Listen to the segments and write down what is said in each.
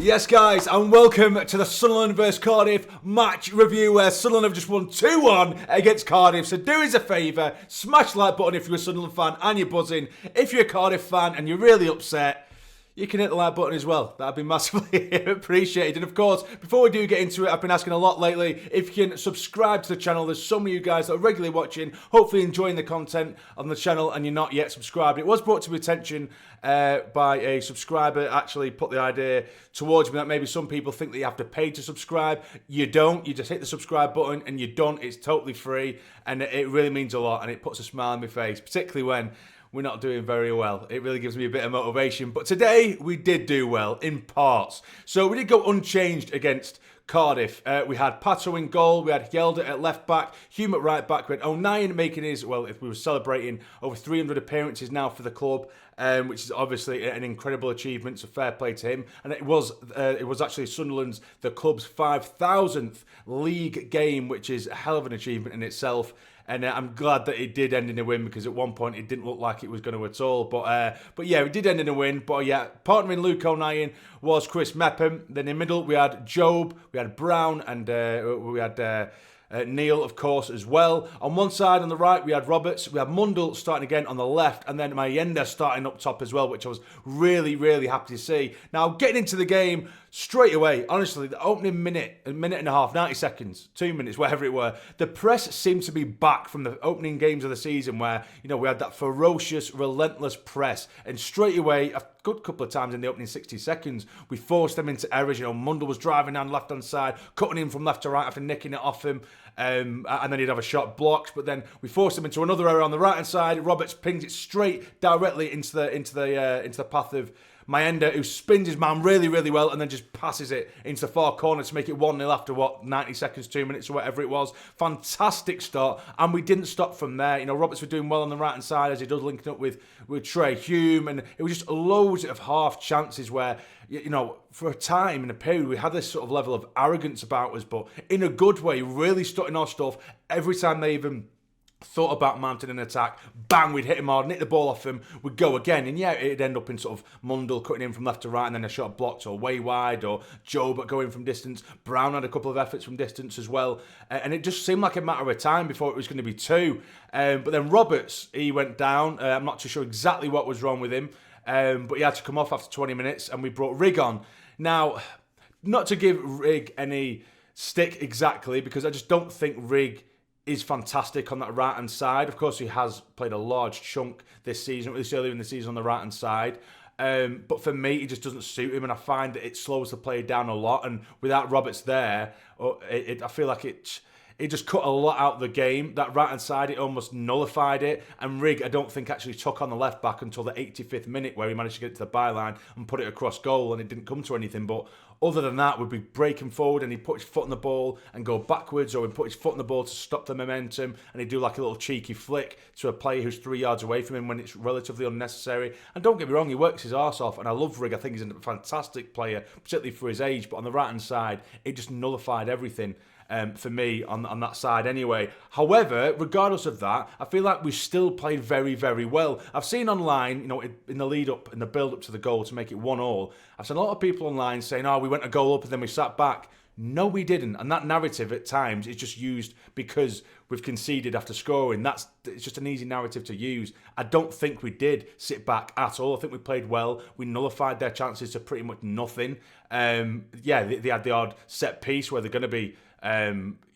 Yes, guys, and welcome to the Sunderland vs Cardiff match review where Sunderland have just won 2-1 against Cardiff. So do us a favour, smash the like button if you're a Sunderland fan and you're buzzing. If you're a Cardiff fan and you're really upset, you can hit the like button as well. That'd be massively appreciated. And of course, before we do get into it, I've been asking a lot lately if you can subscribe to the channel. There's so many of you guys that are regularly watching, hopefully enjoying the content on the channel, and you're not yet subscribed. It was brought to my attention by a subscriber, actually put the idea towards me that maybe some people think that you have to pay to subscribe. You don't. You just hit the subscribe button and you're done. It's totally free, and it really means a lot, and it puts a smile on my face, particularly when we're not doing very well. It really gives me a bit of motivation. But today, we did do well, in parts. So we did go unchanged against Cardiff. We had Pato in goal, we had Yelda at left back, Hume at right back, we had O'Nien making his, well, if we were celebrating over 300 appearances now for the club, which is obviously an incredible achievement, so fair play to him. And it was actually Sunderland's, the club's 5,000th league game, which is a hell of an achievement in itself. And I'm glad that it did end in a win, because at one point it didn't look like it was going to at all. But yeah, it did end in a win. But yeah, partnering Luke O'Nien was Chris Mepham. Then in the middle we had Job, we had Brown, and we had Neil, of course, as well. On one side, on the right, we had Roberts. We had Mundell starting again on the left, and then Mayenda starting up top as well, which I was really, really happy to see. Now, getting into the game straight away, honestly, the opening minute, a minute and a half, 90 seconds, 2 minutes, whatever it were, the press seemed to be back from the opening games of the season where, you know, we had that ferocious, relentless press, and straight away, a good couple of times in the opening 60 seconds, we forced them into errors. You know, Mundell was driving down the left-hand side, cutting in from left to right after nicking it off him, and then he'd have a shot blocked, but then we forced him into another error on the right-hand side. Roberts pings it straight directly into the path of Mayenda, who spins his man really, really well and then just passes it into the far corner to make it 1-0 after, 90 seconds, 2 minutes or whatever it was. Fantastic start, and we didn't stop from there. You know, Roberts were doing well on the right-hand side as he does, linking up with Trey Hume, and it was just loads of half chances where, you know, for a time in a period, we had this sort of level of arrogance about us, but in a good way, really stuck in our stuff. Every time they even thought about mounting an attack, bang, we'd hit him hard, nick the ball off him, we'd go again, and yeah, it'd end up in sort of Mundell cutting in from left to right, and then a shot blocked or way wide, or Job going from distance. Brown had a couple of efforts from distance as well, and it just seemed like a matter of time before it was going to be two. But then Roberts, he went down. I'm not too sure exactly what was wrong with him, but he had to come off after 20 minutes, and we brought Rigg on. Now, not to give Rigg any stick exactly, because I just don't think Rigg is fantastic on that right-hand side. Of course, he has played a large chunk this season, at least earlier in the season, on the right-hand side. But for me, it just doesn't suit him, and I find that it slows the play down a lot. And without Roberts there, I feel like it just cut a lot out of the game. That right-hand side, it almost nullified it. And Rigg, I don't think, actually took on the left back until the 85th minute, where he managed to get to the byline and put it across goal, and it didn't come to anything. But other than that, we'd be breaking forward, and he'd put his foot on the ball and go backwards, or he'd put his foot on the ball to stop the momentum, and he'd do like a little cheeky flick to a player who's 3 yards away from him when it's relatively unnecessary. And don't get me wrong, he works his arse off, and I love Rigg. I think he's a fantastic player, particularly for his age. But on the right-hand side, it just nullified everything. For me, on that side anyway. However, regardless of that, I feel like we still played very, very well. I've seen online, you know, in the lead-up, in the build-up to the goal to make it 1-1, I've seen a lot of people online saying, oh, we went a goal up and then we sat back. No, we didn't. And that narrative at times is just used because we've conceded after scoring. It's just an easy narrative to use. I don't think we did sit back at all. I think we played well. We nullified their chances to pretty much nothing. Yeah, they had the odd set piece where they're going to be,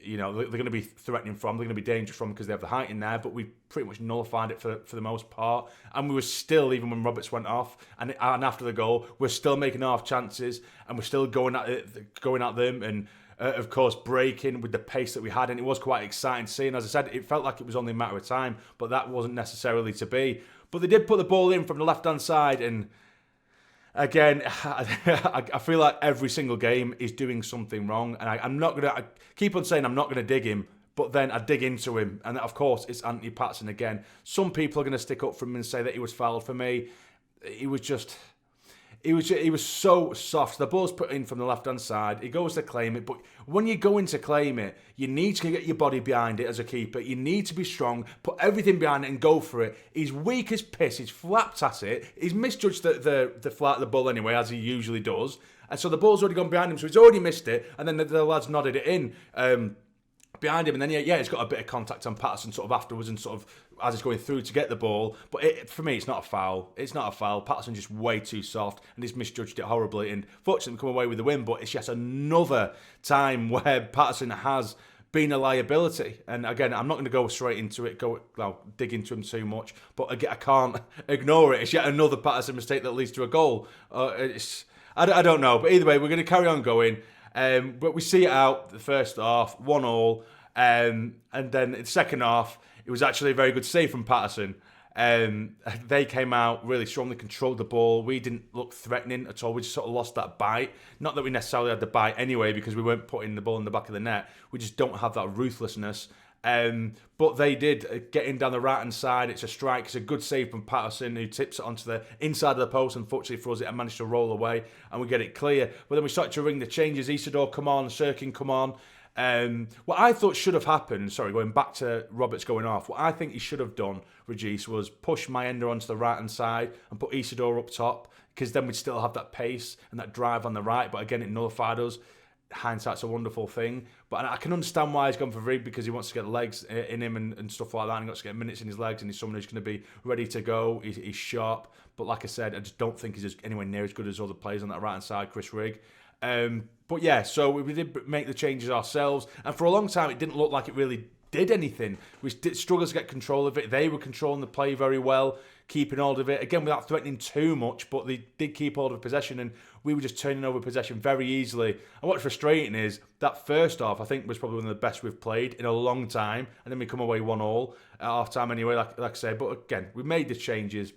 you know, they're going to be threatening from, they're going to be dangerous from, because they have the height in there, but we pretty much nullified it for the most part. And we were still, even when Roberts went off and after the goal, we're still making half chances, and we're still going at them, and of course breaking with the pace that we had. And it was quite exciting to see, and as I said, it felt like it was only a matter of time, but that wasn't necessarily to be. But they did put the ball in from the left hand side, and again, I feel like every single game is doing something wrong, and I keep on saying I'm not going to dig him, but then I dig into him, and of course it's Anthony Patson again. Some people are going to stick up for him and say that he was fouled. For me, he was just, He was so soft. The ball's put in from the left-hand side. He goes to claim it. But when you go in to claim it, you need to get your body behind it as a keeper. You need to be strong, put everything behind it and go for it. He's weak as piss. He's flapped at it. He's misjudged the flight of the ball anyway, as he usually does. And so the ball's already gone behind him, so he's already missed it. And then the lads nodded it in behind him. And then, he's got a bit of contact on Patterson sort of afterwards and sort of as he's going through to get the ball. But for me, it's not a foul. It's not a foul. Patterson just way too soft and he's misjudged it horribly. And fortunately, come away with the win. But it's just another time where Patterson has been a liability. And again, I'm not going to go straight into it, dig into him too much. But again, I can't ignore it. It's yet another Patterson mistake that leads to a goal. I don't know. But either way, we're going to carry on going. But we see it out the first half, 1-1. And then in the second half, it was actually a very good save from Patterson. They came out really strongly, controlled the ball. We didn't look threatening at all. We just sort of lost that bite. Not that we necessarily had the bite anyway, because we weren't putting the ball in the back of the net. We just don't have that ruthlessness. But they did get in down the right-hand side. It's a strike. It's a good save from Patterson, who tips it onto the inside of the post. Unfortunately for us, it managed to roll away, and we get it clear. But then we start to ring the changes. Isidore come on, Sirkin come on. What I thought should have happened, going back to Roberts going off, what I think he should have done, Regis, was push Mayenda onto the right-hand side and put Isidore up top, because then we'd still have that pace and that drive on the right. But again, it nullified us. Hindsight's a wonderful thing. But I can understand why he's gone for Vrig, because he wants to get legs in him and stuff like that, and he wants to get minutes in his legs, and he's someone who's going to be ready to go. He's sharp. But like I said, I just don't think he's anywhere near as good as other players on that right-hand side, Chris Rigg. But yeah, so we did make the changes ourselves, and for a long time it didn't look like it really did anything. We did struggle to get control of it. They were controlling the play very well, keeping hold of it, again without threatening too much, but they did keep hold of possession, and we were just turning over possession very easily. And what's frustrating is that first half, I think, was probably one of the best we've played in a long time, and then we come away 1-1 at half-time anyway, like I say. But again, we made the changes,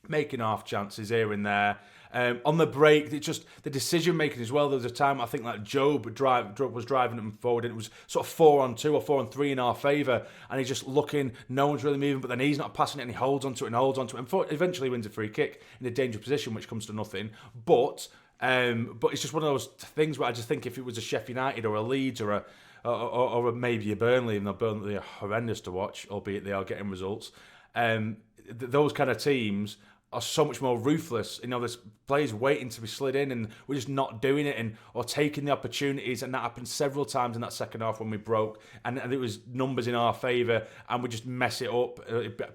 making half chances here and there. On the break, it's just the decision making as well. There was a time I think like Job was driving them forward, and it was sort of 4-on-2 or 4-on-3 in our favour, and he's just looking, no one's really moving, but then he's not passing it, and he holds onto it, and eventually wins a free kick in a dangerous position, which comes to nothing. But it's just one of those things where I just think if it was a Sheffield United or a Leeds or maybe a Burnley, even though Burnley are horrendous to watch, albeit they are getting results, those kind of teams are so much more ruthless. There's players waiting to be slid in, and we're just not doing it, or taking the opportunities. And that happened several times in that second half when we broke, and it was numbers in our favour, and we just mess it up,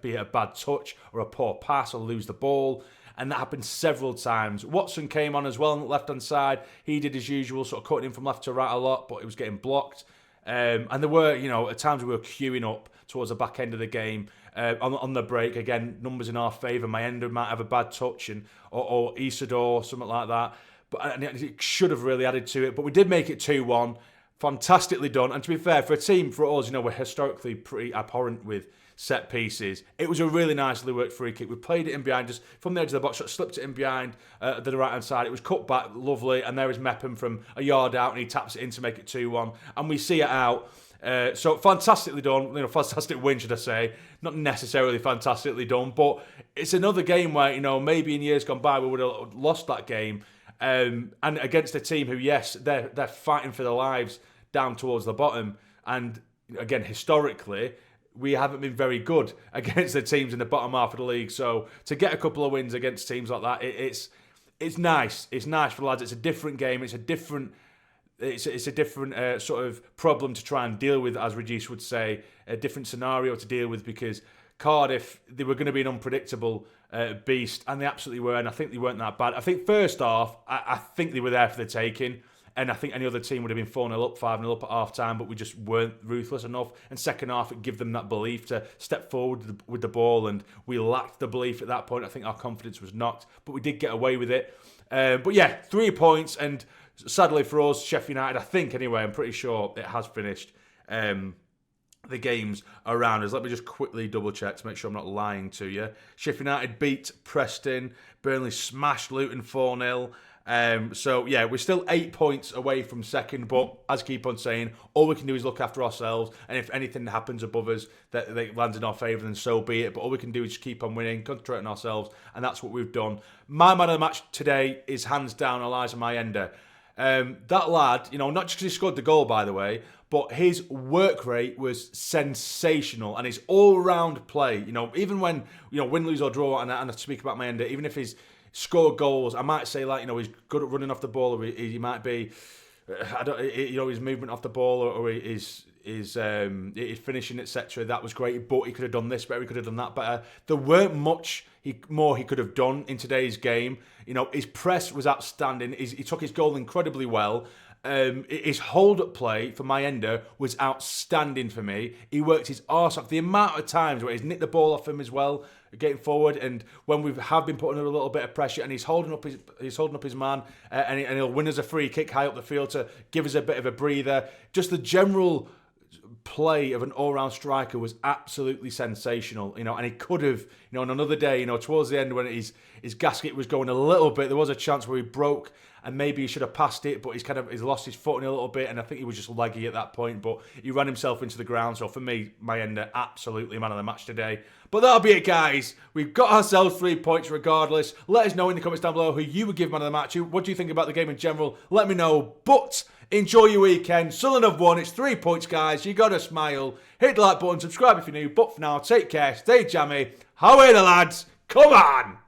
be it a bad touch or a poor pass or lose the ball. And that happened several times. Watson came on as well on the left-hand side. He did his usual, sort of cutting in from left to right a lot, but it was getting blocked. And there were, at times we were queuing up towards the back end of the game. On the break, again, numbers in our favour. Mayenda might have a bad touch, or Isidore, something like that. But it should have really added to it. But we did make it 2-1. Fantastically done. And to be fair, for a team, for us, we're historically pretty abhorrent with set pieces. It was a really nicely worked free kick. We played it in behind, just from the edge of the box, slipped it in behind the right-hand side. It was cut back, lovely. And there is Mepham from a yard out, and he taps it in to make it 2-1. And we see it out. So fantastically done, fantastic win, should I say. Not necessarily fantastically done, but it's another game where, maybe in years gone by we would have lost that game. And against a team who, yes, they're fighting for their lives down towards the bottom. And again, historically, we haven't been very good against the teams in the bottom half of the league. So to get a couple of wins against teams like that, it's nice. It's nice for the lads. It's a different game. It's a different sort of problem to try and deal with, as Regis would say, a different scenario to deal with, because Cardiff, they were going to be an unpredictable beast, and they absolutely were, and I think they weren't that bad. I think first half, I think they were there for the taking, and I think any other team would have been 4-0 up, 5-0 up at half-time, but we just weren't ruthless enough. And second half, it gave them that belief to step forward with the ball, and we lacked the belief at that point. I think our confidence was knocked, but we did get away with it. But yeah, 3 points, and sadly for us, Sheffield United, I think anyway, I'm pretty sure it has finished the games around us. Let me just quickly double check to make sure I'm not lying to you. Sheffield United beat Preston. Burnley smashed Luton 4-0. So yeah, we're still 8 points away from second, but as I keep on saying, all we can do is look after ourselves, and if anything happens above us that lands in our favour, then so be it. But all we can do is just keep on winning, concentrate on ourselves, and that's what we've done. My man of the match today is hands down Elijah Mayenda. That lad, not just because he scored the goal, by the way, but his work rate was sensational, and his all-round play, even when, win, lose or draw, and I speak about Mayenda, even if he's scored goals, I might say he's good at running off the ball, or he might be, his movement off the ball, or his finishing, etc. That was great, but he could have done this better, he could have done that better. There weren't much more he could have done in today's game. His press was outstanding. He took his goal incredibly well. His hold-up play for Mayenda was outstanding for me. He worked his arse off. The amount of times where he's nicked the ball off him as well, getting forward, and when we have been putting a little bit of pressure, and he's holding up his man, and he'll win us a free kick high up the field to give us a bit of a breather. Just the general play of an all-round striker was absolutely sensational, and he could have, on another day, towards the end when his gasket was going a little bit, there was a chance where he broke, and maybe he should have passed it, but he's lost his footing a little bit, and I think he was just leggy at that point, but he ran himself into the ground. So for me, Mayenda, absolutely man of the match today. But that'll be it, guys. We've got ourselves 3 points regardless. Let us know in the comments down below who you would give man of the match. What do you think about the game in general? Let me know. But enjoy your weekend. Sunderland have won. It's 3 points, guys. You got to smile. Hit the like button. Subscribe if you're new. But for now, take care. Stay jammy. How are the lads? Come on!